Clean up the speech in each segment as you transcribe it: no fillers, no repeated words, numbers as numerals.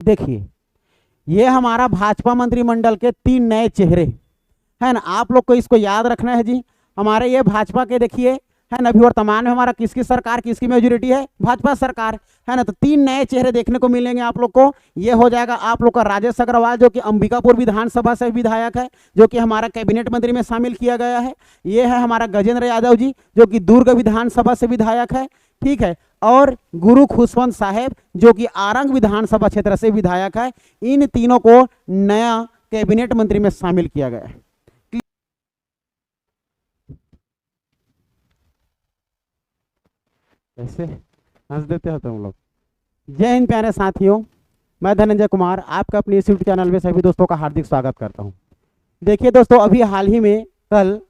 देखिए, ये हमारा भाजपा मंत्रिमंडल के 3 नए चेहरे है ना। आप लोग को इसको याद रखना है जी। हमारे ये भाजपा के देखिए है ना, अभी वर्तमान में हमारा किसकी सरकार, किसकी मेजोरिटी है, भाजपा सरकार है ना। तो 3 नए चेहरे देखने को मिलेंगे आप लोग को। ये हो जाएगा आप लोग का राजेश अग्रवाल, जो कि अंबिकापुर विधानसभा से विधायक है, जो कि हमारा कैबिनेट मंत्री में शामिल किया गया है। ये है हमारा गजेंद्र यादव जी, जो कि दुर्ग विधानसभा से विधायक है, ठीक है। और गुरु खुशवंत साहेब, जो कि आरंग विधानसभा क्षेत्र से विधायक है। इन तीनों को नया कैबिनेट मंत्री में शामिल किया गया है। कैसे हंस देते हो तुम लोग। जय हिंद प्यारे साथियों, मैं धनंजय कुमार आपका अपने इस यूट्यूब चैनल में सभी दोस्तों का हार्दिक स्वागत करता हूं। देखिए दोस्तों, अभी हाल ही में कल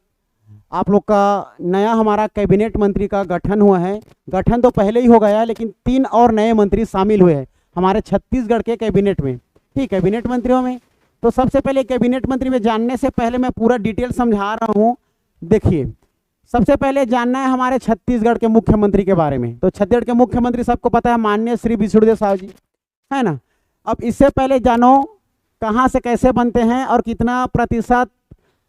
आप लोग का नया हमारा कैबिनेट मंत्री का गठन हुआ है। गठन तो पहले ही हो गया है, लेकिन 3 और नए मंत्री शामिल हुए हैं हमारे छत्तीसगढ़ के कैबिनेट में, ठीक, कैबिनेट मंत्रियों में। तो सबसे पहले कैबिनेट मंत्री में जानने से पहले मैं पूरा डिटेल समझा रहा हूँ। देखिए, सबसे पहले जानना है हमारे छत्तीसगढ़ के मुख्यमंत्री के बारे में। तो छत्तीसगढ़ के मुख्यमंत्री सबको पता है, माननीय श्री विष्णुदेव साहू जी, है ना। अब इससे पहले जानो कहाँ से कैसे बनते हैं और कितना प्रतिशत,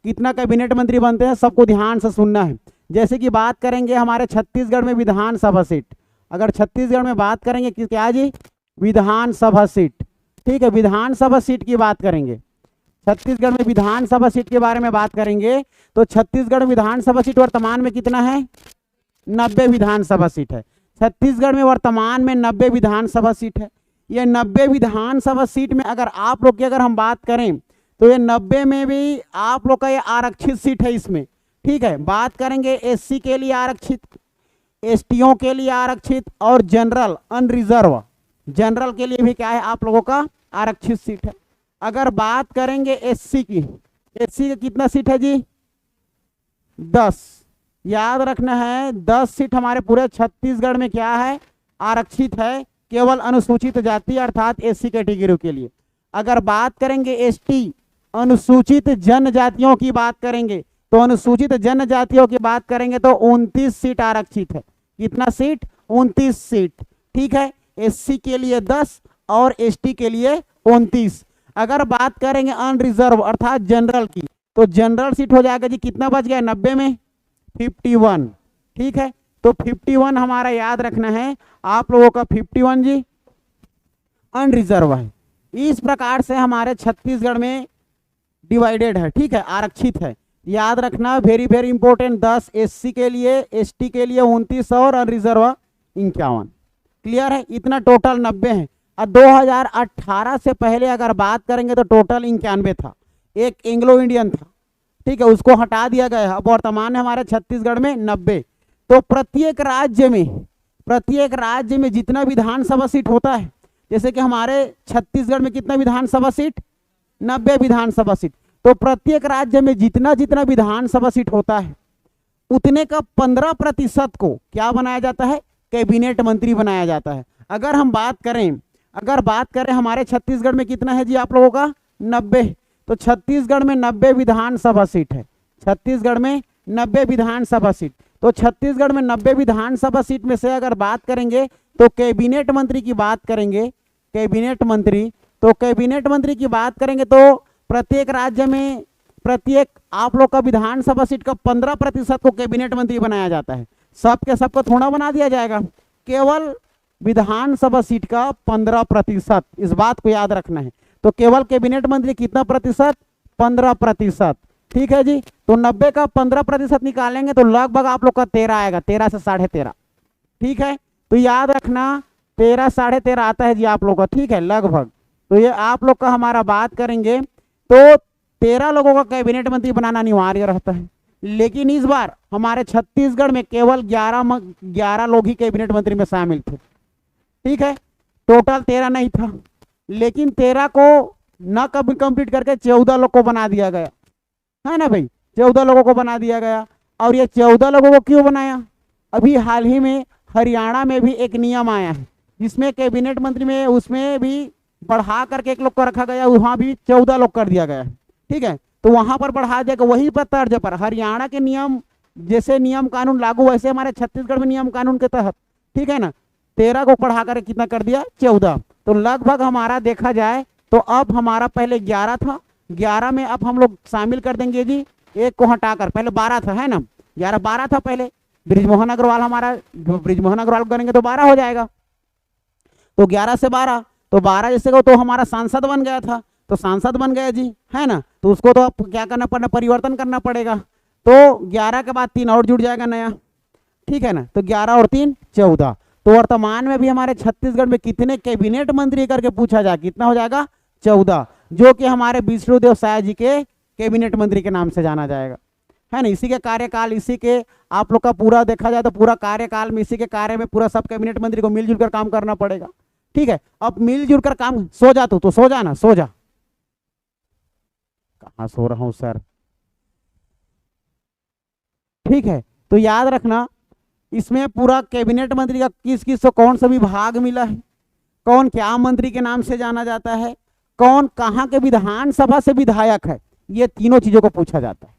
कितना कैबिनेट मंत्री बनते हैं, सबको ध्यान से सुनना है। जैसे कि बात करेंगे हमारे छत्तीसगढ़ में विधानसभा सीट, अगर छत्तीसगढ़ में बात करेंगे कि क्या जी, विधानसभा सीट, ठीक है, विधानसभा सीट की बात करेंगे, छत्तीसगढ़ में विधानसभा सीट के बारे में बात करेंगे तो छत्तीसगढ़ विधानसभा सीट वर्तमान में कितना है, 90 विधानसभा सीट है। छत्तीसगढ़ में वर्तमान में 90 विधानसभा सीट है। ये 90 विधानसभा सीट में अगर आप लोग की अगर हम बात करें तो ये 90 में भी आप लोग का ये आरक्षित सीट है इसमें, ठीक है। बात करेंगे एससी के लिए आरक्षित, एसटीओ के लिए आरक्षित और जनरल अनरिजर्व, जनरल के लिए भी क्या है आप लोगों का आरक्षित सीट है। अगर बात करेंगे एससी की, एससी का कितना सीट है जी, 10। याद रखना है 10 सीट हमारे पूरे छत्तीसगढ़ में क्या है, आरक्षित है, केवल अनुसूचित जाति अर्थात एससी कैटेगरी के लिए। अगर बात करेंगे एसटी, अनुसूचित जनजातियों की बात करेंगे तो अनुसूचित जनजातियों की बात करेंगे तो 29 सीट आरक्षित है। कितना सीट, 29 सीट, ठीक है। एससी के लिए 10 और एसटी के लिए 29। अगर बात करेंगे अनरिजर्व अर्थात जनरल की, तो जनरल सीट हो जाएगा जी, कितना बच गया 90 में 51, ठीक है। तो 51 हमारा याद रखना है आप लोगों का, 51 जी अनरिजर्व है। इस प्रकार से हमारे छत्तीसगढ़ में डिवाइडेड है, ठीक है, आरक्षित है। याद रखना, वेरी वेरी इंपॉर्टेंट, 10 एससी के लिए, एसटी के लिए 29 और अनरिजर्व 51। क्लियर है, इतना टोटल 90 है। और 2018 से पहले अगर बात करेंगे तो टोटल 91 था, एक एंग्लो इंडियन था, ठीक है, उसको हटा दिया गया है। अब वर्तमान में हमारे छत्तीसगढ़ में 90। तो प्रत्येक राज्य में जितना विधानसभा सीट होता है, जैसे कि हमारे छत्तीसगढ़ में कितना विधानसभा सीट, 90 विधानसभा सीट। तो प्रत्येक राज्य में जितना जितना विधानसभा सीट होता है उतने का 15% को क्या बनाया जाता है, कैबिनेट मंत्री बनाया जाता है। अगर बात करें हमारे छत्तीसगढ़ में कितना है जी आप लोगों का, 90। तो छत्तीसगढ़ में 90 विधानसभा सीट है, छत्तीसगढ़ में 90 विधानसभा सीट। तो छत्तीसगढ़ में 90 विधानसभा सीट में से अगर बात करेंगे तो कैबिनेट मंत्री की बात करेंगे, कैबिनेट मंत्री की बात करेंगे तो प्रत्येक राज्य में प्रत्येक आप लोग का विधानसभा सीट का 15% को कैबिनेट मंत्री बनाया जाता है। सबके सबको थोड़ा बना दिया जाएगा, केवल विधानसभा सीट का 15%, इस बात को याद रखना है। तो केवल कैबिनेट मंत्री कितना प्रतिशत, 15%, ठीक है जी। तो 90 का 15% निकालेंगे तो लगभग आप लोग का 13 आएगा, 13 से 13.5, ठीक है। तो याद रखना 13 13.5 आता है जी आप लोग का, ठीक है, लगभग। तो ये आप लोग का हमारा बात करेंगे तो 13 लोगों का कैबिनेट मंत्री बनाना अनिवार्य रहता है। लेकिन इस बार हमारे छत्तीसगढ़ में केवल 11 लोग ही कैबिनेट मंत्री में शामिल थे, ठीक है, टोटल 13 नहीं था। लेकिन 13 को न कभी कंप्लीट करके 14 लोग को बना दिया गया, है ना भाई, 14 लोगों को बना दिया गया। और ये 14 लोगों को क्यों बनाया, अभी हाल ही में हरियाणा में भी एक नियम आया है जिसमें कैबिनेट मंत्री में उसमें भी बढ़ा करके 1 लोग को रखा गया, वहां भी 14 लोग कर दिया गया है, ठीक है। तो वहां पर बढ़ा दिया, वही पर तर्ज पर हरियाणा के नियम जैसे नियम कानून लागू वैसे हमारे छत्तीसगढ़ में नियम कानून के तहत, ठीक है ना, 13 को बढ़ा कर कितना कर दिया, 14। तो लगभग हमारा देखा जाए तो अब हमारा पहले 11 था, 11 में अब हम लोग शामिल कर देंगे जी एक को हटाकर, पहले 12 था, है ना, 11 12 था पहले, बृजमोहन अग्रवाल हमारा, बृजमोहन अग्रवाल करेंगे तो 12 हो जाएगा। तो 11 से 12, तो 12 जैसे को तो हमारा सांसद बन गया था, तो सांसद बन गया जी, है ना, तो उसको तो अब क्या करना पड़ना, परिवर्तन करना पड़ेगा। तो 11 के बाद 3 और जुड़ जाएगा नया, ठीक है ना, तो 11 और 3 14। तो वर्तमान में भी हमारे छत्तीसगढ़ में कितने कैबिनेट मंत्री करके पूछा जाए, कितना हो जाएगा 14, जो कि हमारे विष्णुदेव साय जी के कैबिनेट मंत्री के नाम से जाना जाएगा, है ना। इसी के कार्यकाल, इसी के आप लोग का पूरा देखा जाए तो पूरा कार्यकाल में, इसी के कार्य में पूरा सब कैबिनेट मंत्री को मिलजुल कर काम करना पड़ेगा, ठीक है। अब मिलजुल कर काम, सो जा तो सो जा ना, सो जा, कहाँ सो रहा हूं सर, ठीक है। तो याद रखना इसमें पूरा कैबिनेट मंत्री का किस किस को कौन सा विभाग मिला है, कौन क्या मंत्री के नाम से जाना जाता है, कौन कहाँ के विधानसभा से विधायक है, ये तीनों चीजों को पूछा जाता है।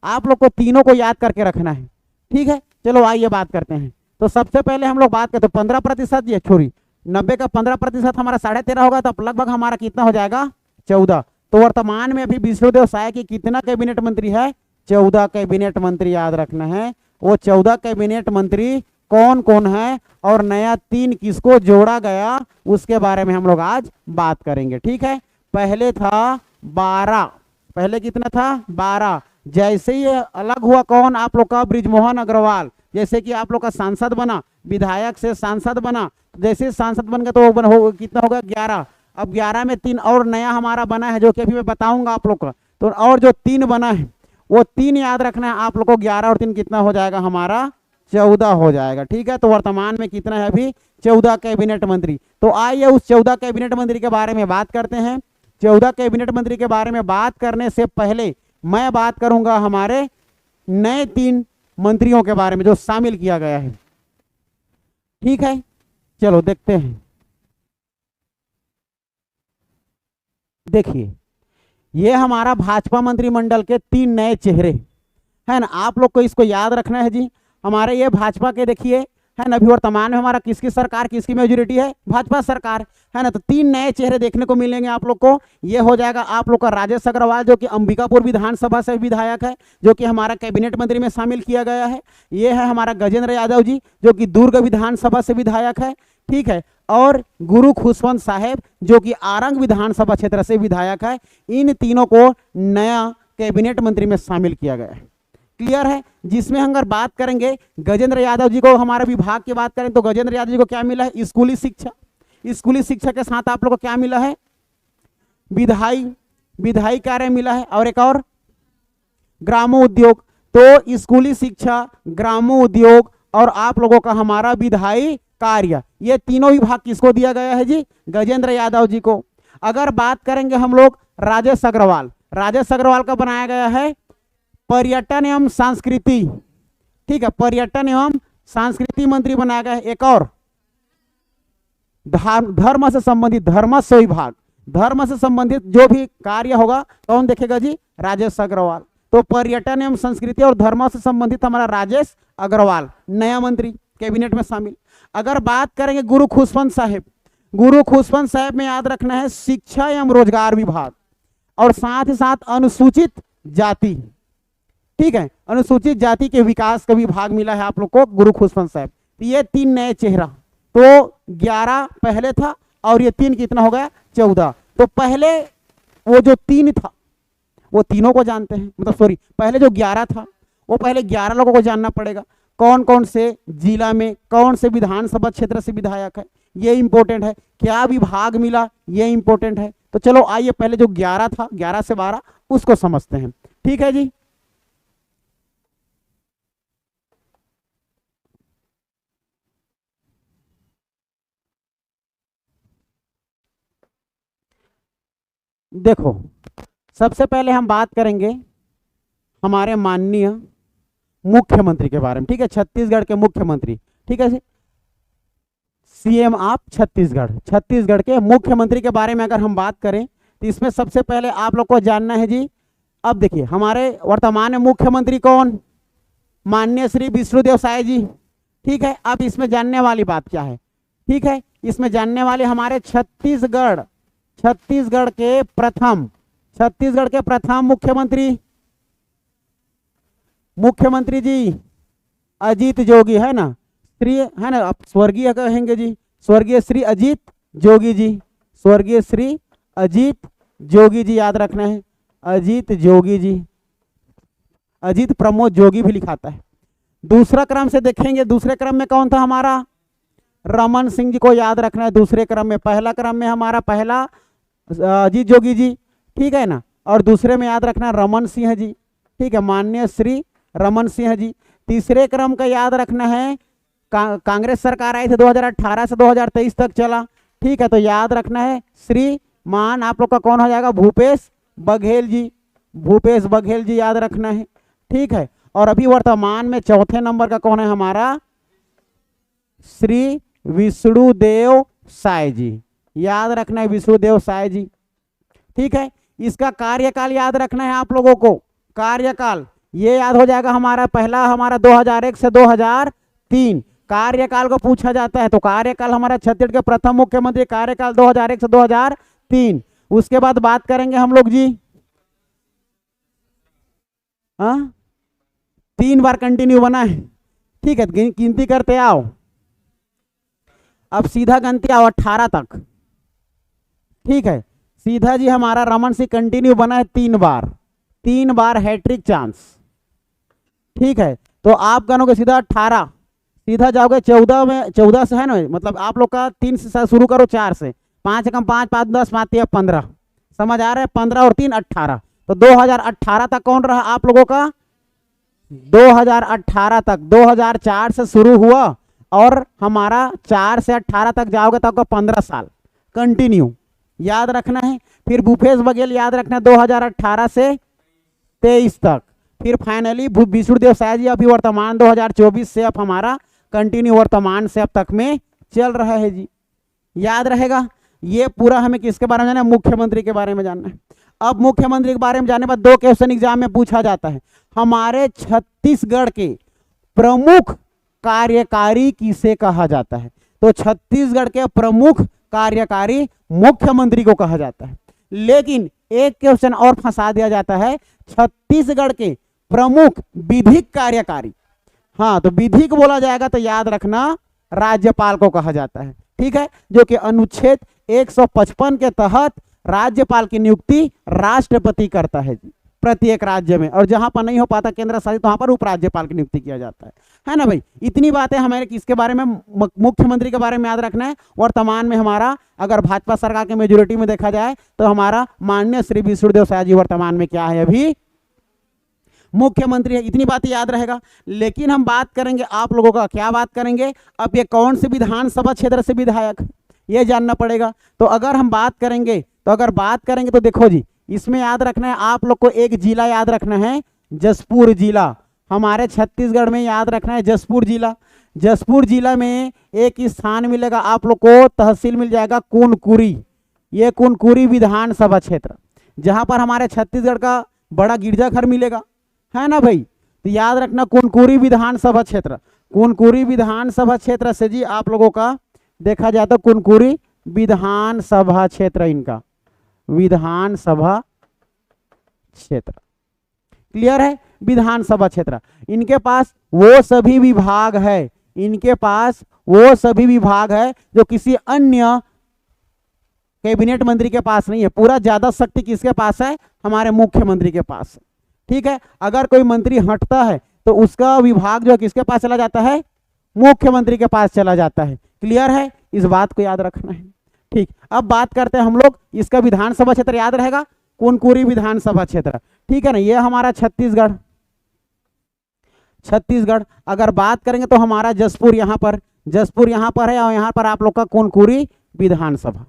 आप लोग को तीनों को याद करके रखना है, ठीक है। चलो आइए बात करते हैं। तो सबसे पहले हम लोग बात करते हैं 15%, ये छोड़ी 90 का 15% हमारा 13.5 होगा, तो लगभग हमारा कितना हो जाएगा 14। तो वर्तमान में अभी विष्णुदेव साय की कितना कैबिनेट मंत्री है, 14 कैबिनेट मंत्री याद रखना है। वो 14 कैबिनेट मंत्री कौन कौन है और नया 3 किसको जोड़ा गया, उसके बारे में हम लोग आज बात करेंगे, ठीक है। पहले था 12, पहले कितना था 12, जैसे ही अलग हुआ कौन, आप लोग का बृजमोहन अग्रवाल, जैसे कि आप लोग का सांसद बना, विधायक से सांसद बना, जैसे सांसद बन गया तो कितना होगा 11। अब 11 में 3 और नया हमारा बना है, जो कि अभी मैं बताऊंगा आप लोग का। तो और जो 3 बना है वो 3 याद रखना है आप लोग को, 11 और 3 कितना हो जाएगा हमारा 14 हो जाएगा, ठीक है। तो वर्तमान में कितना है अभी 14 कैबिनेट मंत्री। तो आइए उस 14 कैबिनेट मंत्री के बारे में बात करते हैं। 14 कैबिनेट मंत्री के बारे में बात करने से पहले मैं बात करूंगा हमारे नए 3 मंत्रियों के बारे में जो शामिल किया गया है, ठीक है। चलो देखते हैं, देखिए ये हमारा भाजपा मंत्रिमंडल के 3 नए चेहरे, है ना। आप लोग को इसको याद रखना है जी। हमारे ये भाजपा के देखिए, है ना, अभी वर्तमान में हमारा किसकी सरकार, किसकी मेजोरिटी है, भाजपा सरकार, है ना। तो 3 नए चेहरे देखने को मिलेंगे आप लोग को। ये हो जाएगा आप लोग का राजेश अग्रवाल, जो कि अंबिकापुर विधानसभा से विधायक है, जो कि हमारा कैबिनेट मंत्री में शामिल किया गया है। ये है हमारा गजेंद्र यादव जी, जो कि दुर्ग विधानसभा से विधायक है, ठीक है। और गुरु खुशवंत साहेब, जो कि आरंग विधानसभा क्षेत्र से विधायक है। इन तीनों को नया कैबिनेट मंत्री में शामिल किया गया है, क्लियर है। जिसमें हम अगर बात करेंगे गजेंद्र यादव जी को, हमारे विभाग की बात करें तो गजेंद्र यादव जी को क्या मिला है, स्कूली शिक्षा। स्कूली शिक्षा के साथ आप लोग को क्या मिला है, विधायी कार्य मिला है, और एक और ग्रामो उद्योग। तो स्कूली शिक्षा, ग्रामो उद्योग और आप लोगों का हमारा विधायी कार्य, ये तीनों विभाग किसको दिया गया है जी, गजेंद्र यादव जी को। अगर बात करेंगे हम लोग राजेश अग्रवाल, राजेश अग्रवाल का बनाया गया है पर्यटन एवं संस्कृति, ठीक है, पर्यटन एवं संस्कृति मंत्री बनाया गया है। एक और धर्म से संबंधित, धर्मस्व विभाग, धर्म से संबंधित जो भी कार्य होगा कौन देखेगा जी, राजेश अग्रवाल। तो पर्यटन एवं संस्कृति और धर्म से संबंधित हमारा राजेश अग्रवाल नया मंत्री कैबिनेट में शामिल। अगर बात करेंगे गुरु खुशवंत साहेब, गुरु खुशवंत साहेब में याद रखना है शिक्षा एवं रोजगार विभाग और साथ ही साथ अनुसूचित जाति, ठीक है, अनुसूचित जाति के विकास का विभाग मिला है आप लोग को गुरु खुशवंत साहब। तो ये 3 नए चेहरा, तो 11 पहले था और ये 3 कितना हो गया 14। तो पहले वो जो 3 था वो तीनों को जानते हैं, मतलब सॉरी पहले जो 11 था वो पहले 11 लोगों को जानना पड़ेगा, कौन कौन से जिला में कौन से विधानसभा क्षेत्र से विधायक है, ये इंपॉर्टेंट है। क्या विभाग मिला, ये इंपॉर्टेंट है। तो चलो आइए पहले जो 11 था, 11 से 12 उसको समझते हैं, ठीक है जी। देखो सबसे पहले हम बात करेंगे हमारे माननीय मुख्यमंत्री के बारे में, ठीक है, छत्तीसगढ़ के मुख्यमंत्री, ठीक है, सीएम ऑफ छत्तीसगढ़, छत्तीसगढ़ के मुख्यमंत्री के बारे में अगर हम बात करें तो इसमें सबसे पहले आप लोग को जानना है जी। अब देखिए हमारे वर्तमान में मुख्यमंत्री कौन, माननीय श्री विष्णुदेव साय जी, ठीक है। अब इसमें जानने वाली बात क्या है, ठीक है, इसमें जानने वाले हमारे छत्तीसगढ़ के प्रथम मुख्यमंत्री जी अजीत जोगी, है ना, श्री, है ना, आप स्वर्गीय कहेंगे जी, स्वर्गीय श्री अजीत जोगी जी, स्वर्गीय श्री अजीत जोगी जी, याद रखना है, अजीत जोगी जी, अजीत प्रमोद जोगी भी लिखाता है। दूसरा क्रम से देखेंगे, दूसरे क्रम में कौन था हमारा, रमन सिंह जी को याद रखना है दूसरे क्रम में। पहला क्रम में हमारा पहला अजीत जोगी जी, ठीक है ना, और दूसरे में याद रखना रमन सिंह जी, ठीक है, माननीय श्री रमन सिंह जी। तीसरे क्रम का याद रखना है, कांग्रेस सरकार आई थी 2018 से 2023 तक चला, ठीक है, तो याद रखना है श्रीमान आप लोग का कौन हो जाएगा, भूपेश बघेल जी याद रखना है, ठीक है। और अभी वर्तमान में चौथे नंबर का कौन है हमारा, श्री विष्णुदेव साय जी, याद रखना है विष्णुदेव साय जी, ठीक है। इसका कार्यकाल याद रखना है आप लोगों को, कार्यकाल ये याद हो जाएगा हमारा, पहला हमारा 2001 से 2003 कार्यकाल को पूछा जाता है, तो कार्यकाल हमारा छत्तीसगढ़ के प्रथम मुख्यमंत्री कार्यकाल 2001 से 2003। उसके बाद बात करेंगे हम लोग जी, 3 बार कंटिन्यू बना है, ठीक है, गिनती करते आओ, अब सीधा गिनती आओ 18 तक, ठीक है, सीधा जी हमारा रमन सिंह कंटिन्यू बना है 3 बार हैट्रिक चांस, ठीक है, तो आप गनोगे सीधा 18, सीधा जाओगे 14 में, 14 से है ना, मतलब आप लोग का 3 से शुरू करो, 4 से 5 कम 5 5 10 5 3 15, समझ आ रहा है, 15 और 3 18, तो 2018 तक कौन रहा आप लोगों का, 2018 तक, 2004 से शुरू हुआ और हमारा 4 से 18 तक जाओगे तो आपका 15 साल कंटिन्यू, याद रखना है। फिर भूपेश बघेल याद रखना है 2018 से 23 तक। फिर फाइनली विष्णुदेव साय जी अभी वर्तमान 2024 से अब हमारा कंटिन्यू वर्तमान से अब तक में चल रहा है जी, याद रहेगा। ये पूरा हमें किसके बारे में जानना है, मुख्यमंत्री के बारे में जानना है। अब मुख्यमंत्री के बारे में जानने के बाद 2 क्वेश्चन एग्जाम में पूछा जाता है, हमारे छत्तीसगढ़ के प्रमुख कार्यकारी किसे कहा जाता है, तो छत्तीसगढ़ के प्रमुख कार्यकारी मुख्यमंत्री को कहा जाता है। लेकिन एक क्वेश्चन और फंसा दिया जाता है, छत्तीसगढ़ के प्रमुख विधिक कार्यकारी, हाँ तो विधिक बोला जाएगा तो याद रखना राज्यपाल को कहा जाता है, ठीक है, जो कि अनुच्छेद 155 के तहत राज्यपाल की नियुक्ति राष्ट्रपति करता है जी प्रत्येक राज्य में, और जहां पर नहीं हो पाता केंद्र शासित तो वहां पर उपराज्यपाल की नियुक्ति किया जाता है ना भाई। इतनी बातें हमारे किसके बारे में, मुख्यमंत्री के बारे में याद रखना है। वर्तमान में हमारा अगर भाजपा सरकार के मेजोरिटी में देखा जाए तो हमारा माननीय श्री विष्णुदेव साय जी वर्तमान में क्या है, अभी मुख्यमंत्री है। इतनी बातें याद रहेगा। लेकिन हम बात करेंगे आप लोगों का, क्या बात करेंगे, अब ये कौन से विधानसभा क्षेत्र से विधायक, ये जानना पड़ेगा। तो अगर हम बात करेंगे तो देखो जी, इसमें याद रखना है आप लोग को, एक जिला याद रखना है जशपुर जिला, हमारे छत्तीसगढ़ में याद रखना है जशपुर जिला। जशपुर जिला में एक स्थान मिलेगा आप लोग को, तहसील मिल जाएगा कुनकुरी, ये कुनकुरी विधानसभा क्षेत्र, जहां पर हमारे छत्तीसगढ़ का बड़ा गिरजाघर मिलेगा, है ना भाई। तो याद रखना कुनकुरी विधानसभा क्षेत्र, कुनकुरी विधानसभा क्षेत्र से जी आप लोगों का देखा जाए तो कुनकुरी विधानसभा क्षेत्र, इनका विधानसभा क्षेत्र क्लियर है, विधानसभा क्षेत्र। इनके पास वो सभी विभाग है, इनके पास वो सभी विभाग है जो किसी अन्य कैबिनेट मंत्री के पास नहीं है। पूरा ज्यादा शक्ति किसके पास है, हमारे मुख्यमंत्री के पास है, ठीक है। अगर कोई मंत्री हटता है तो उसका विभाग जो किसके पास चला जाता है, मुख्यमंत्री के पास चला जाता है। क्लियर है, इस बात को याद रखना है, ठीक। अब बात करते हैं हम लोग, इसका विधानसभा क्षेत्र याद रहेगा कुनकुरी विधानसभा क्षेत्र, ठीक है ना। ये हमारा छत्तीसगढ़। अगर बात करेंगे तो हमारा जशपुर यहाँ पर है, और यहाँ पर आप लोग का कुनकुरी विधानसभा।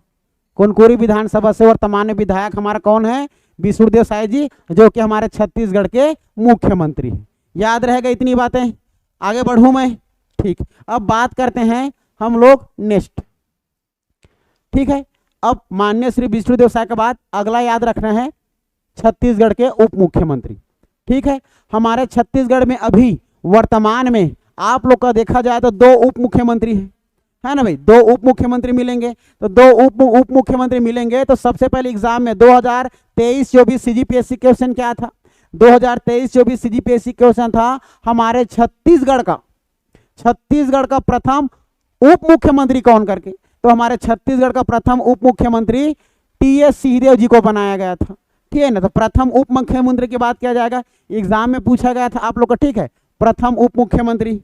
कुनकुरी विधानसभा से वर्तमान में विधायक हमारा कौन है, विष्णुदेव साय जी, जो कि हमारे छत्तीसगढ़ के मुख्यमंत्री हैं। याद रहेगा इतनी बातें, आगे बढ़ूं मैं, ठीक। अब बात करते हैं हम लोग नेक्स्ट, ठीक है। अब माननीय श्री विष्णुदेव साय के बाद अगला याद रखना है छत्तीसगढ़ के उप मुख्यमंत्री, ठीक है। हमारे छत्तीसगढ़ में अभी वर्तमान में आप लोग का देखा जाए तो 2 उप मुख्यमंत्री हैं। है ना भाई, दो उप मुख्यमंत्री मिलेंगे। तो दो उप मुख्यमंत्री मिलेंगे तो सबसे पहले एग्जाम में 2023-24 सीजीपीएससी क्वेश्चन क्या था? 2023-24 सीजीपीएससी क्वेश्चन था हमारे छत्तीसगढ़ का प्रथम उप मुख्यमंत्री कौन करके। तो हमारे छत्तीसगढ़ का प्रथम उप मुख्यमंत्री टीएस सिंहदेव जी को बनाया गया था। ठीक है ना, तो प्रथम उप मुख्यमंत्री की बात किया जाएगा, एग्जाम में पूछा गया था आप लोग का। ठीक है, प्रथम उप मुख्यमंत्री,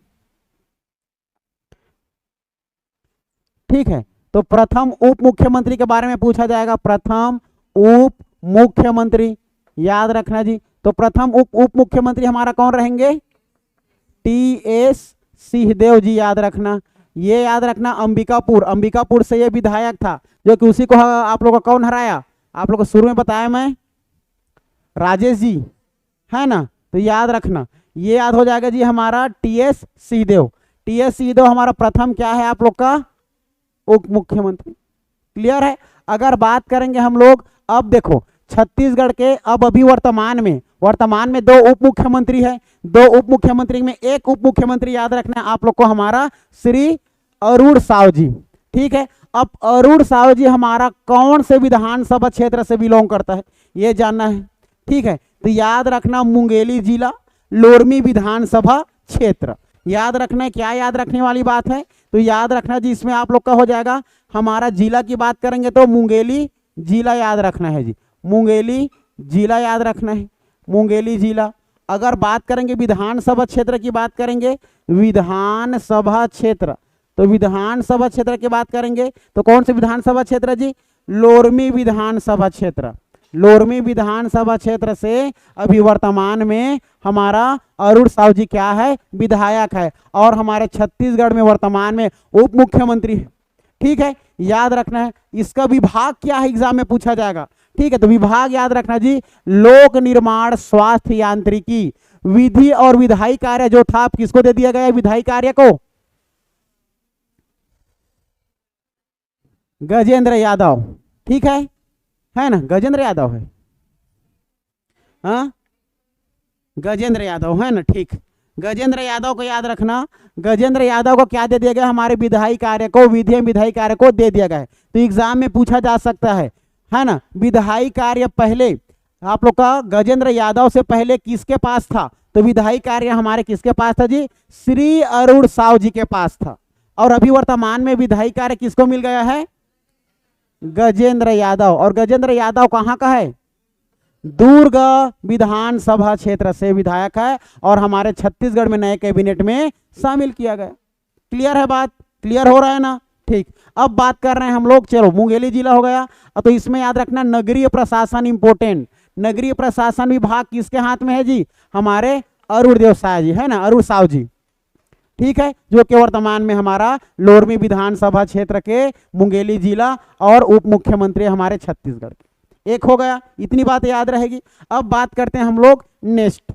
ठीक है, तो प्रथम उप मुख्यमंत्री के बारे में पूछा जाएगा, प्रथम उप मुख्यमंत्री, याद रखना जी। तो प्रथम उप मुख्यमंत्री हमारा कौन रहेंगे? टीएस सिंहदेव जी, याद रखना। ये याद रखना अंबिकापुर से ये विधायक था, जो कि उसी को आप लोगों को कौन हराया, आप लोग को शुरू में बताया मैं, राजेश जी, है ना। तो याद रखना, ये याद हो जाएगा जी हमारा टीएस सिंहदेव हमारा प्रथम क्या है आप लोग का? उप मुख्यमंत्री। क्लियर है। अगर बात करेंगे हम लोग, अब देखो छत्तीसगढ़ के अब अभी वर्तमान में दो उप मुख्यमंत्री है। दो उप मुख्यमंत्री में एक उप मुख्यमंत्री याद रखना है आप लोग को हमारा श्री अरुण साव जी। ठीक है, अब अरुण साव जी हमारा कौन से विधानसभा क्षेत्र से बिलोंग करता है ये जानना है। ठीक है, तो याद रखना मुंगेली जिला, लोरमी विधानसभा क्षेत्र, याद रखना है। क्या याद रखने वाली बात है? तो याद रखना जी, इसमें आप लोग का हो जाएगा हमारा जिला की बात करेंगे तो मुंगेली जिला याद रखना है जी, मुंगेली जिला याद रखना है, मुंगेली जिला। अगर बात करेंगे विधानसभा क्षेत्र की बात करेंगे, विधानसभा क्षेत्र, तो विधानसभा क्षेत्र की बात करेंगे तो कौन से विधानसभा क्षेत्र जी? लोरमी विधानसभा क्षेत्र, लोरमी विधानसभा क्षेत्र से अभी वर्तमान में हमारा अरुण साव जी क्या है? विधायक है, और हमारे छत्तीसगढ़ में वर्तमान में उप मुख्यमंत्री है। ठीक है, याद रखना है। इसका विभाग क्या है एग्जाम में पूछा जाएगा। ठीक है, तो विभाग याद रखना जी, लोक निर्माण स्वास्थ्य यांत्रिकी, विधि और विधायी कार्य जो था किसको दे दिया गया? विधायी कार्य को गजेंद्र यादव। ठीक है ना, गजेंद्र यादव है, हाँ गजेंद्र यादव है ना। ठीक, गजेंद्र यादव को याद रखना, गजेंद्र यादव को क्या दे दिया गया? हमारे विधायी कार्य को, विधि एवं विधायी कार्य को दे दिया गया है। तो एग्जाम में पूछा जा सकता है ना। विधायी कार्य पहले आप लोग का गजेंद्र यादव से पहले किसके पास था? तो विधायी कार्य हमारे किसके पास था जी? श्री अरुण साव जी के पास था। और अभी वर्तमान में विधायी कार्य किसको मिल गया है? गजेंद्र यादव। और गजेंद्र यादव कहाँ का है? दुर्ग विधानसभा क्षेत्र से विधायक है, और हमारे छत्तीसगढ़ में नए कैबिनेट में शामिल किया गया। क्लियर है बात? क्लियर हो रहा है ना? ठीक, अब बात कर रहे हैं हम लोग, चलो मुंगेली जिला हो गया। तो इसमें याद रखना नगरीय प्रशासन इंपोर्टेंट, नगरीय प्रशासन विभाग किसके हाथ में है जी? हमारे अरुण देव साय जी, है ना, अरुण साव जी। ठीक है, जो कि वर्तमान में हमारा लोरमी विधानसभा क्षेत्र के मुंगेली जिला और उप मुख्यमंत्री हमारे छत्तीसगढ़ के। एक हो गया, इतनी बात याद रहेगी। अब बात करते हैं हम लोग नेक्स्ट।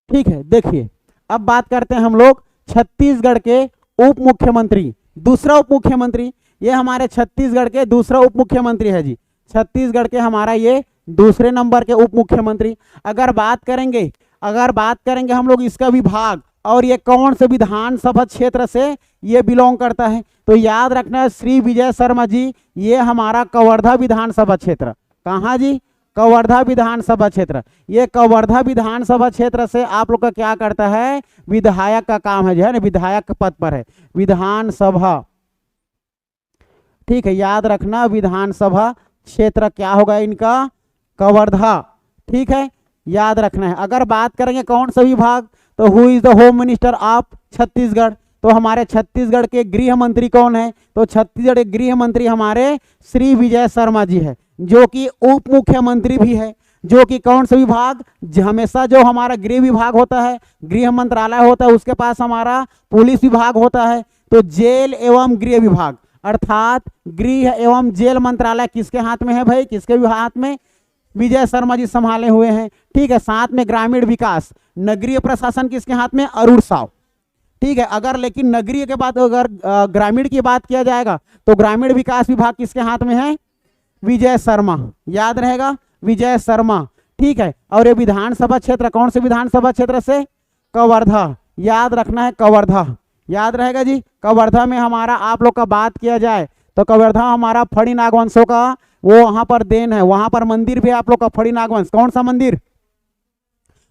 ठीक है, देखिए अब बात करते हैं हम लोग छत्तीसगढ़ के उप मुख्यमंत्री, दूसरा उप मुख्यमंत्री। ये हमारे छत्तीसगढ़ के दूसरा उप मुख्यमंत्री है जी, छत्तीसगढ़ के हमारा ये दूसरे नंबर के उप मुख्यमंत्री। अगर बात करेंगे हम लोग इसका विभाग और ये कौन से विधानसभा क्षेत्र से ये बिलोंग करता है, तो याद रखना श्री विजय शर्मा जी, ये हमारा कवर्धा विधानसभा क्षेत्र। कहाँ जी? कवर्धा विधानसभा क्षेत्र। ये कवर्धा विधानसभा क्षेत्र से आप लोग का क्या करता है? विधायक का काम है जो है ना, विधायक पद पर है, विधानसभा। ठीक है, याद रखना विधानसभा क्षेत्र क्या होगा इनका? कवर्धा। ठीक है, याद रखना है। अगर बात करेंगे कौन सा विभाग, तो who is the home minister of Chhattisgarh, तो हमारे छत्तीसगढ़ के गृह मंत्री कौन है? तो छत्तीसगढ़ के गृह मंत्री हमारे श्री विजय शर्मा जी है, जो कि उप मुख्यमंत्री भी है। जो कि कौन सा विभाग? हमेशा जो हमारा गृह विभाग होता है, गृह मंत्रालय होता है, उसके पास हमारा पुलिस विभाग होता है। तो जेल एवं गृह विभाग अर्थात गृह एवं जेल मंत्रालय किसके हाथ में है भाई? किसके हाथ में? विजय शर्मा जी संभाले हुए हैं। ठीक है, साथ में ग्रामीण विकास, नगरीय प्रशासन किसके हाथ में? अरुण साव। ठीक है, अगर लेकिन नगरीय के बाद अगर ग्रामीण की बात किया जाएगा तो ग्रामीण विकास विभाग किसके हाथ में है? विजय शर्मा। याद रहेगा, विजय शर्मा, ठीक है। और ये विधानसभा क्षेत्र कौन से विधानसभा क्षेत्र से? कवर्धा, याद रखना है कवर्धा, याद रहेगा जी। कवर्धा में हमारा आप लोग का बात किया जाए तो कवर्धा हमारा फड़ी नागवंशों का वो वहां पर देन है, वहां पर मंदिर भी आप लोग का फड़ी नागवंश, कौन सा मंदिर?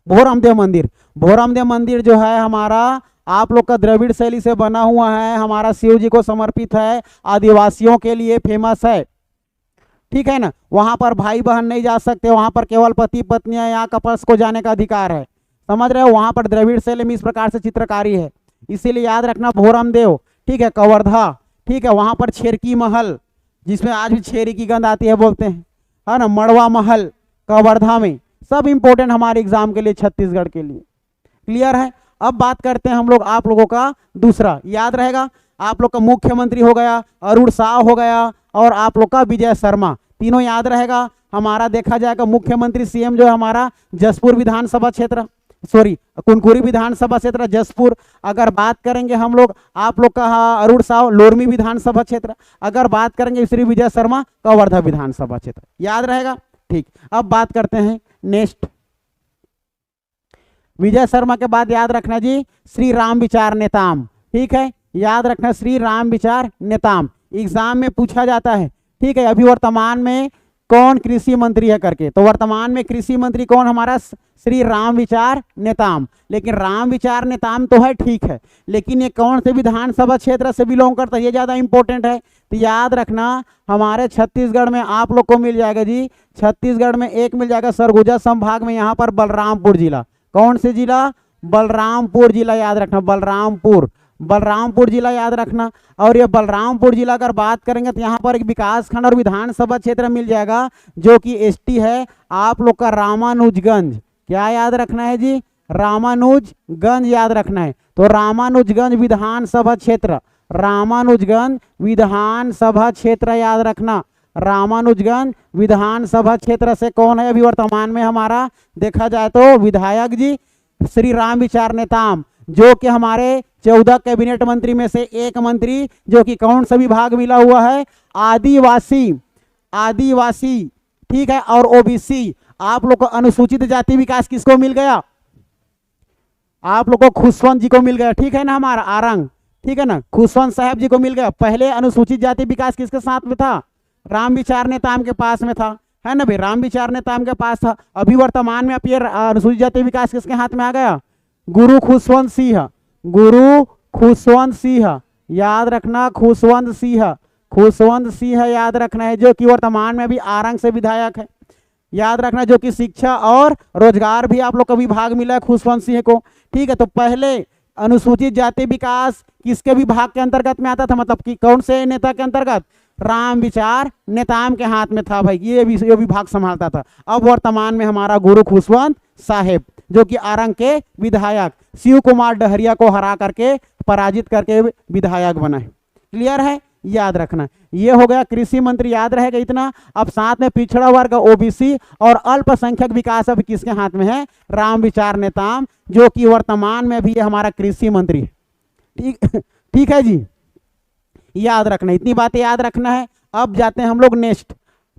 भोरमदेव मंदिर। भोरमदेव मंदिर जो है हमारा आप लोग का द्रविड़ शैली से बना हुआ है, हमारा शिव जी को समर्पित है, आदिवासियों के लिए फेमस है, ठीक है ना। वहां पर भाई बहन नहीं जा सकते, वहां पर केवल पति पत्नियां या कपल्स को जाने का अधिकार है, समझ रहे हो। वहां पर द्रविड़ शैली में इस प्रकार से चित्रकारी है, इसीलिए याद रखना भोरमदेव, ठीक है। कवर्धा, ठीक है। वहां पर छेरकी महल, जिसमें आज भी छेरी की गंध आती है बोलते हैं, है ना। मड़वा महल कवर्धा में, सब इंपॉर्टेंट हमारे एग्जाम के लिए, छत्तीसगढ़ के लिए, क्लियर है। अब बात करते हैं हम लोग आप लोगों का दूसरा, याद रहेगा आप लोग का मुख्यमंत्री हो गया अरुण साह हो गया, और आप लोग का विजय शर्मा, तीनों याद रहेगा। हमारा देखा जाएगा मुख्यमंत्री सीएम जो है हमारा जसपुर विधानसभा क्षेत्र, सॉरी कुनकुरी विधानसभा क्षेत्र जसपुर। अगर बात करेंगे हम लोग आप लोग का अरुण साह लोरमी विधानसभा क्षेत्र, अगर बात करेंगे श्री विजय शर्मा कवर्धा विधानसभा क्षेत्र, याद रहेगा, ठीक। अब बात करते हैं नेक्स्ट, विजय शर्मा के बाद याद रखना जी श्री राम विचार नेताम, ठीक है। याद रखना श्री राम विचार नेताम, एग्जाम में पूछा जाता है, ठीक है। अभी वर्तमान में कौन कृषि मंत्री है करके, तो वर्तमान में कृषि मंत्री कौन? हमारा श्री राम विचार नेताम। लेकिन राम विचार नेताम तो है, ठीक है, लेकिन ये कौन से विधानसभा क्षेत्र से बिलोंग करता है, ये ज्यादा इंपॉर्टेंट है। तो याद रखना हमारे छत्तीसगढ़ में आप लोग को मिल जाएगा जी, छत्तीसगढ़ में एक मिल जाएगा सरगुजा संभाग में, यहाँ पर बलरामपुर जिला, कौन से जिला? बलरामपुर जिला, याद रखना बलरामपुर, बलरामपुर जिला याद रखना। और ये बलरामपुर जिला अगर बात करेंगे तो यहाँ पर एक विकास खंड और विधानसभा क्षेत्र मिल जाएगा जो कि एसटी है आप लोग का रामानुजगंज, क्या याद रखना है जी? रामानुजगंज याद रखना है। तो रामानुजगंज विधानसभा क्षेत्र, रामानुजगंज विधानसभा क्षेत्र याद रखना, रामानुजगंज विधानसभा क्षेत्र से कौन है अभी वर्तमान में हमारा देखा जाए तो विधायक जी श्री राम विचार नेताम, जो कि हमारे 14 कैबिनेट मंत्री में से एक मंत्री, जो कि कौन सा विभाग मिला हुआ है? आदिवासी, आदिवासी, ठीक है। और ओबीसी, आप लोग को अनुसूचित जाति विकास किसको मिल गया? आप लोग को खुशवंत जी को मिल गया, ठीक है ना, हमारा आरंग, ठीक है ना, खुशवंत साहब जी को मिल गया। पहले अनुसूचित जाति विकास किसके साथ में था? राम विचार नेताम के पास में था, है ना भाई, राम विचार नेताम के पास था। अभी वर्तमान में अब ये अनुसूचित जाति विकास किसके हाथ में आ गया? गुरु खुशवंत सिंह, गुरु खुशवंत सिंह, याद रखना खुशवंत सिंह, खुशवंत सिंह याद रखना है, जो कि वर्तमान में भी आरंग से विधायक है, याद रखना, जो कि शिक्षा और रोजगार भी आप लोग को विभाग मिला है खुशवंत सिंह को, ठीक है। तो पहले अनुसूचित जाति विकास किसके विभाग के अंतर्गत में आता था, मतलब कि कौन से नेता के अंतर्गत? राम विचार नेताम के हाथ में था भाई, ये विभाग संभालता था। अब वर्तमान में हमारा गुरु खुशवंत साहेब, जो कि आरंग के विधायक शिव कुमार डहरिया को हरा करके पराजित करके विधायक बना है, क्लियर है, याद रखना। ये हो गया कृषि मंत्री, याद रहेगा इतना। अब साथ में पिछड़ा वर्ग ओबीसी और अल्पसंख्यक विकास अब किसके हाथ में है? राम विचार नेताम, जो कि वर्तमान में भी हमारा कृषि मंत्री है, ठीक, ठीक है जी, याद रखना, इतनी बातें याद रखना है। अब जाते हैं हम लोग नेक्स्ट,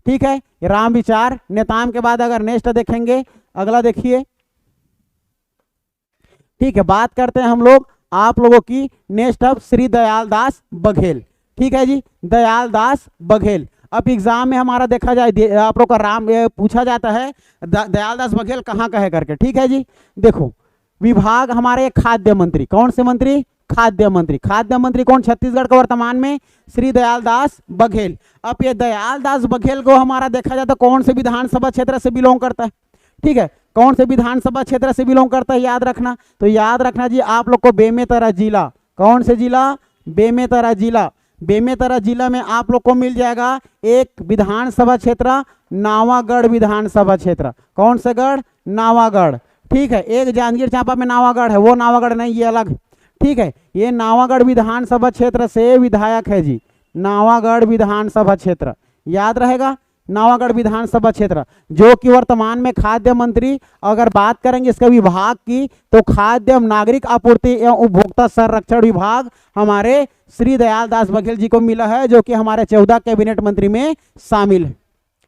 ठीक है। राम विचार नेताम के बाद अगर नेक्स्ट देखेंगे, अगला देखिए, ठीक है। बात करते हैं हम लोग आप लोगों की नेक्स्ट अब श्री दयाल दास बघेल, ठीक है जी, दयाल दास बघेल। अब एग्जाम में हमारा देखा जाए आप लोग का राम पूछा जाता है दयाल दास बघेल कहाँ का है करके, ठीक है जी। देखो विभाग हमारे खाद्य मंत्री, कौन से मंत्री? खाद्य मंत्री। खाद्य मंत्री कौन छत्तीसगढ़ का वर्तमान में? श्री दयाल दास बघेल। अब ये दयाल दास बघेल को हमारा देखा जाता कौन से विधानसभा क्षेत्र से बिलोंग करता है, ठीक है, कौन से विधानसभा क्षेत्र से बिलोंग करता है याद रखना। तो याद रखना जी आप लोग को बेमेतरा जिला, कौन से जिला? बेमेतरा जिला। बेमेतरा जिला में आप लोग को मिल जाएगा एक विधानसभा क्षेत्र नावागढ़ विधानसभा क्षेत्र, कौन से गढ़? नावागढ़, ठीक है। एक जांजगीर चांपा में नावागढ़ है, वो नावागढ़ नहीं, ये अलग, ठीक है। ये नावागढ़ विधानसभा क्षेत्र से विधायक है जी, नावागढ़ विधानसभा क्षेत्र, याद रहेगा, नावागढ़ विधानसभा क्षेत्र, जो कि वर्तमान में खाद्य मंत्री। अगर बात करेंगे इसके विभाग की तो खाद्य नागरिक आपूर्ति एवं उपभोक्ता संरक्षण विभाग हमारे श्री दयाल दास बघेल जी को मिला है, जो कि हमारे 14 कैबिनेट मंत्री में शामिल है,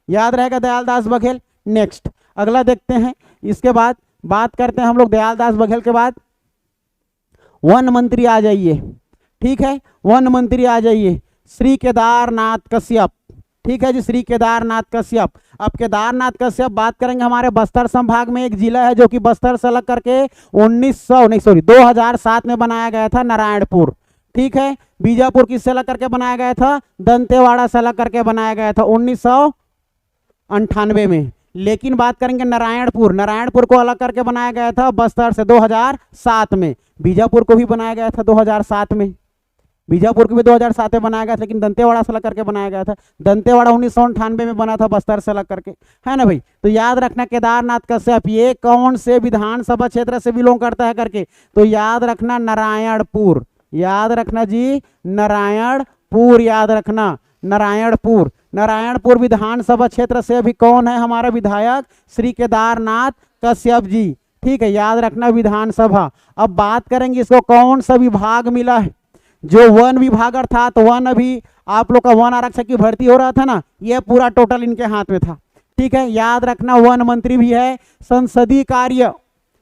याद रहेगा दयाल दास बघेल। नेक्स्ट अगला देखते हैं। इसके बाद बात करते हैं हम लोग दयाल दास बघेल के बाद वन मंत्री आ जाइए, ठीक है, वन मंत्री आ जाइए श्री केदारनाथ कश्यप, ठीक है जी, श्री केदारनाथ कश्यप। अब केदारनाथ कश्यप बात करेंगे हमारे बस्तर संभाग में एक जिला है जो कि बस्तर से अलग करके 2007 में बनाया गया था, नारायणपुर, ठीक है। बीजापुर किससे अलग करके बनाया गया था? दंतेवाड़ा से अलग करके बनाया गया था 1998 में। लेकिन बात करेंगे नारायणपुर, नारायणपुर को अलग करके बनाया गया था बस्तर से 2007 में। बीजापुर को भी बनाया गया था 2007 में, बीजापुर को भी 2007 में बनाया गया था, लेकिन दंतेवाड़ा से अलग करके बनाया गया था। दंतेवाड़ा 1998 में बना था बस्तर से अलग करके, है ना भाई। तो याद रखना केदारनाथ कश्यप ये कौन से विधानसभा क्षेत्र से बिलोंग करता है करके, तो याद रखना नारायणपुर, याद रखना जी नारायणपुर, याद रखना नारायणपुर। नारायणपुर विधानसभा क्षेत्र से अभी कौन है हमारा विधायक? श्री केदारनाथ कश्यप जी, ठीक है, याद रखना विधानसभा। अब बात करेंगे इसको कौन सा विभाग मिला है, जो वन विभाग अर्थात वन, अभी आप लोग का वन आरक्षक की भर्ती हो रहा था ना, ये पूरा टोटल इनके हाथ में था, ठीक है। याद रखना वन मंत्री भी है, संसदीय कार्य,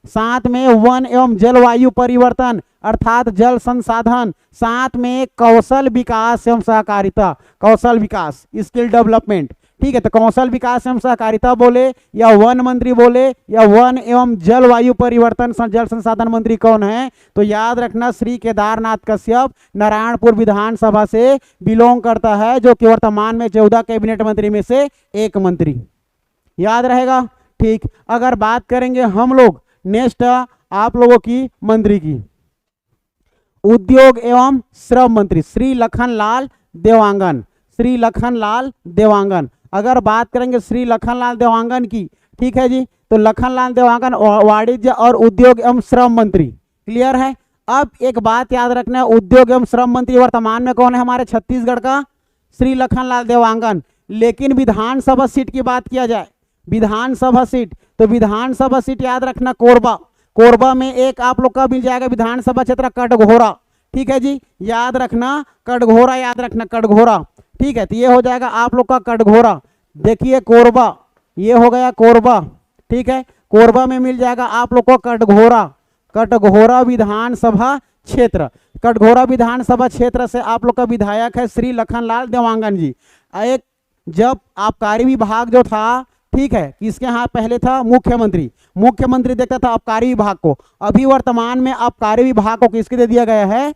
साथ में वन एवं जलवायु परिवर्तन अर्थात जल संसाधन, साथ में कौशल विकास एवं सहकारिता, कौशल विकास स्किल डेवलपमेंट, ठीक है। तो कौशल विकास एवं सहकारिता बोले या वन मंत्री बोले या वन एवं जलवायु परिवर्तन जल संसाधन मंत्री कौन है? तो याद रखना श्री केदारनाथ कश्यप नारायणपुर विधानसभा से बिलोंग करता है, जो कि वर्तमान में 14 कैबिनेट मंत्री में से एक मंत्री, याद रहेगा, ठीक। अगर बात करेंगे हम लोग नेक्स्ट आप लोगों की मंत्री की, उद्योग एवं श्रम मंत्री श्री लखनलाल देवांगन, श्री लखनलाल देवांगन। अगर बात करेंगे श्री लखनलाल देवांगन की, ठीक है जी, तो लखनलाल देवांगन वाणिज्य और उद्योग एवं श्रम मंत्री, क्लियर है। अब एक बात याद रखना है, उद्योग एवं श्रम मंत्री वर्तमान में कौन है हमारे छत्तीसगढ़ का? श्री लखनलाल देवांगन। लेकिन विधानसभा सीट की बात किया जाए, विधानसभा सीट, तो विधानसभा सीट याद रखना कोरबा, कोरबा में एक आप लोग का मिल जाएगा विधानसभा क्षेत्र कटघोरा, ठीक है जी, याद रखना कटघोरा, याद रखना कटघोरा, ठीक है। तो ये हो जाएगा आप लोग का कटघोरा, देखिए कोरबा, ये हो गया कोरबा, ठीक है। कोरबा में मिल जाएगा आप लोग को कटघोरा, कटघोरा विधानसभा क्षेत्र, कटघोरा विधानसभा क्षेत्र से आप लोग का विधायक है श्री लखनलाल देवांगन जी। एक जब आबकारी विभाग जो था, ठीक है, किसके यहाँ पहले था? मुख्यमंत्री, मुख्यमंत्री देखता था आबकारी विभाग को, अभी वर्तमान में आबकारी विभाग को किसके दे दिया गया है?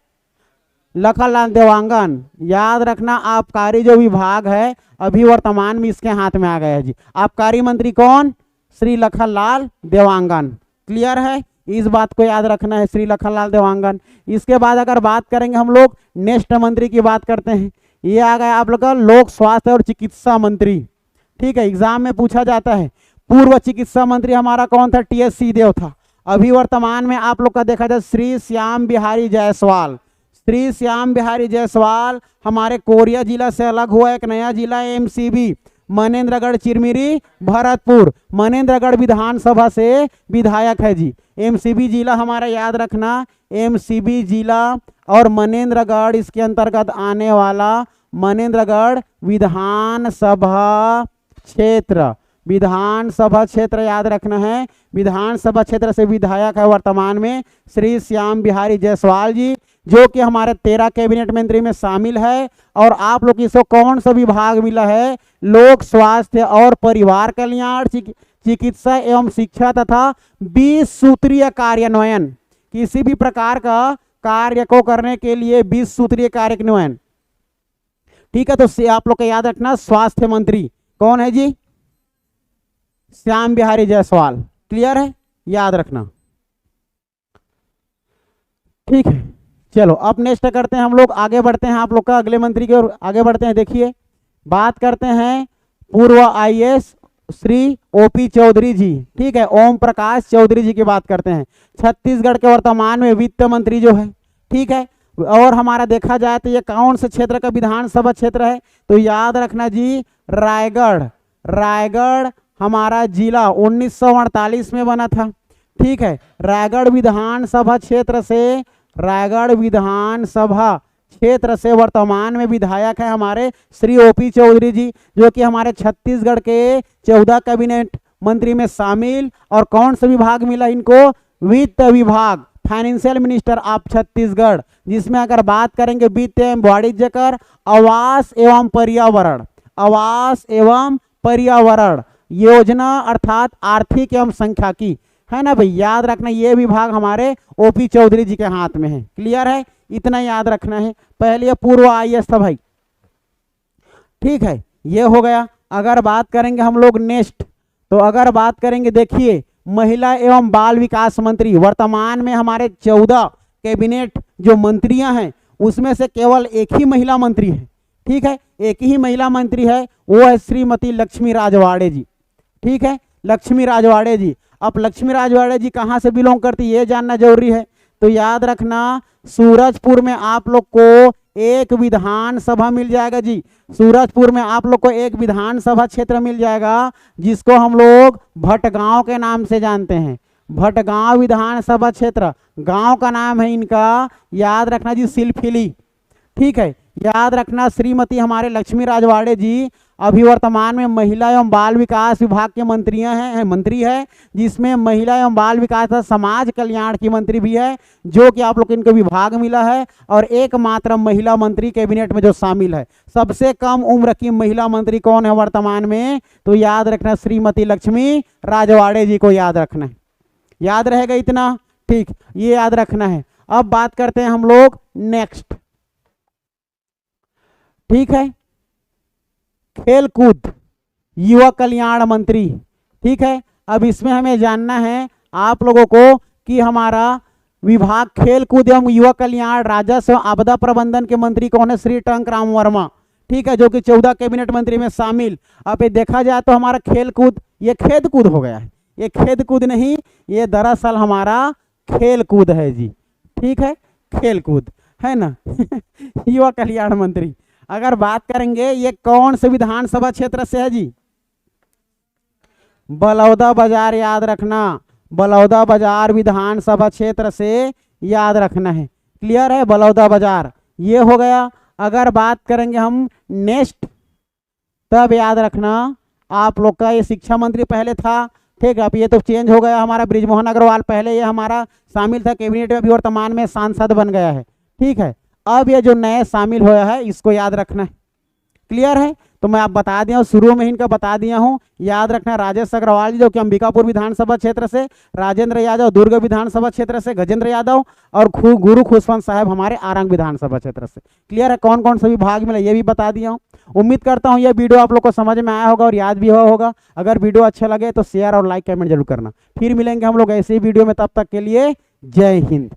लखनलाल देवांगन, याद रखना आबकारी जो विभाग है अभी वर्तमान में इसके हाथ में आ गया है जी। आबकारी मंत्री कौन? श्री लखनलाल देवांगन, क्लियर है, इस बात को याद रखना है, श्री लखनलाल देवांगन। इसके बाद अगर बात करेंगे हम लोग नेक्स्ट मंत्री की बात करते हैं, ये आ गया आप लोग का लोक स्वास्थ्य और चिकित्सा मंत्री, ठीक है, एग्जाम में पूछा जाता है। पूर्व चिकित्सा मंत्री हमारा कौन था? टी एस सिंहदेव था। अभी वर्तमान में आप लोग का देखा जाए श्री श्याम बिहारी जायसवाल, श्री श्याम बिहारी जायसवाल हमारे कोरिया जिला से अलग हुआ एक नया जिला एमसीबी, मनेन्द्रगढ़ चिरमिरी भरतपुर, मनेन्द्रगढ़ विधानसभा से विधायक है जी। एमसीबी जिला हमारा याद रखना, एमसीबी जिला और मनेन्द्रगढ़ इसके अंतर्गत आने वाला मनेन्द्रगढ़ विधानसभा क्षेत्र, विधानसभा क्षेत्र याद रखना है, विधानसभा क्षेत्र से विधायक है वर्तमान में श्री श्याम बिहारी जायसवाल जी, जो कि हमारे 13 कैबिनेट मंत्री में शामिल है। और आप लोग इसको कौन सा विभाग मिला है? लोक स्वास्थ्य और परिवार कल्याण, चिकित्सा एवं शिक्षा तथा 20 सूत्रीय कार्यान्वयन, किसी भी प्रकार का कार्य को करने के लिए 20 सूत्रीय कार्यान्वयन, ठीक है। तो आप लोग को याद रखना स्वास्थ्य मंत्री कौन है जी? श्याम बिहारी जायसवाल, क्लियर है, याद रखना, ठीक है। चलो अब नेक्स्ट करते हैं हम लोग, आगे बढ़ते हैं आप लोग का अगले मंत्री की ओर आगे बढ़ते हैं। देखिए बात करते हैं पूर्व आईएएस श्री ओपी चौधरी जी, ठीक है, ओम प्रकाश चौधरी जी की बात करते हैं। छत्तीसगढ़ के वर्तमान में वित्त मंत्री जो है, ठीक है। और हमारा देखा जाए तो ये कौन से क्षेत्र का विधानसभा क्षेत्र है? तो याद रखना जी रायगढ़, रायगढ़ हमारा जिला 1948 में बना था, ठीक है। रायगढ़ विधानसभा क्षेत्र से, रायगढ़ विधानसभा क्षेत्र से वर्तमान में विधायक है हमारे श्री ओपी चौधरी जी, जो कि हमारे छत्तीसगढ़ के 14 कैबिनेट मंत्री में शामिल। और कौन सा विभाग मिला इनको? वित्त विभाग, फाइनेंशियल मिनिस्टर ऑफ छत्तीसगढ़, जिसमें अगर बात करेंगे वित्त एवं वाणिज्य कर, आवास एवं पर्यावरण, आवास एवं पर्यावरण योजना अर्थात आर्थिक एवं सांख्यिकी, है ना भाई। याद रखना ये विभाग हमारे ओपी चौधरी जी के हाथ में है। क्लियर है, इतना याद रखना है। पहले पूर्व आईएएस था भाई, ठीक है, ये हो गया। अगर बात करेंगे हम लोग नेक्स्ट, तो अगर बात करेंगे देखिए महिला एवं बाल विकास मंत्री, वर्तमान में हमारे 14 कैबिनेट जो मंत्रियां हैं उसमें से केवल एक ही महिला मंत्री है, ठीक है, एक ही महिला मंत्री है, वो है श्रीमती लक्ष्मी राजवाड़े जी, ठीक है, लक्ष्मी राजवाड़े जी। अब लक्ष्मी राजवाड़े जी कहाँ से बिलोंग करती है ये जानना जरूरी है। तो याद रखना सूरजपुर में आप लोग को एक विधानसभा मिल जाएगा जी, सूरजपुर में आप लोग को एक विधानसभा क्षेत्र मिल जाएगा जिसको हम लोग भटगांव के नाम से जानते हैं। भटगांव विधानसभा क्षेत्र, गांव का नाम है इनका, याद रखना जी, सिलफिली, ठीक है। याद रखना श्रीमती हमारे लक्ष्मी राजवाड़े जी अभी वर्तमान में महिला एवं बाल विकास विभाग के मंत्री है, जिसमें महिला एवं बाल विकास तथा समाज कल्याण की मंत्री भी है, जो कि आप लोग इनको विभाग मिला है। और एकमात्र महिला मंत्री कैबिनेट में जो शामिल है। सबसे कम उम्र की महिला मंत्री कौन है वर्तमान में? तो याद रखना श्रीमती लक्ष्मी राजवाड़े जी को याद रखना है। याद रहेगा इतना, ठीक, ये याद रखना है। अब बात करते हैं हम लोग नेक्स्ट, ठीक है, खेल कूद युवा कल्याण मंत्री, ठीक है। अब इसमें हमें जानना है आप लोगों को कि हमारा विभाग खेल कूद एवं युवा कल्याण राजस्व आपदा प्रबंधन के मंत्री कौन है? श्री टंकराम वर्मा, ठीक है, जो कि 14 कैबिनेट मंत्री में शामिल। अब ये देखा जाए तो हमारा खेल कूद, ये खेद कूद हो गया है, ये खेद कूद नहीं, ये दरअसल हमारा खेल कूद है जी, ठीक है, खेल कूद है ना। युवा कल्याण मंत्री अगर बात करेंगे ये कौन से विधानसभा क्षेत्र से है जी? बलौदा बाजार, याद रखना, बलौदा बाजार विधानसभा क्षेत्र से याद रखना है। क्लियर है, बलौदा बाजार ये हो गया। अगर बात करेंगे हम नेक्स्ट, तब याद रखना आप लोग का ये शिक्षा मंत्री पहले था, ठीक है, अब ये तो चेंज हो गया, हमारा बृजमोहन अग्रवाल पहले ये हमारा शामिल था कैबिनेट में, अभी वर्तमान में सांसद बन गया है, ठीक है। अब ये जो नए शामिल हुआ है इसको याद रखना है। क्लियर है, तो मैं आप बता दिया हूँ, शुरू में इनका बता दिया हूँ। याद रखना राजेश अग्रवाल जी जो कि अंबिकापुर विधानसभा क्षेत्र से, राजेंद्र यादव दुर्ग विधानसभा क्षेत्र से, गजेंद्र यादव और गुरु खुशवंत साहब हमारे आरंग विधानसभा क्षेत्र से। क्लियर है, कौन कौन सा विभाग मिला ये भी बता दिया हूँ। उम्मीद करता हूँ ये वीडियो आप लोग को समझ में आया होगा और याद भी हुआ होगा। अगर वीडियो अच्छा लगे तो शेयर और लाइक कमेंट जरूर करना। फिर मिलेंगे हम लोग ऐसे ही वीडियो में, तब तक के लिए जय हिंद।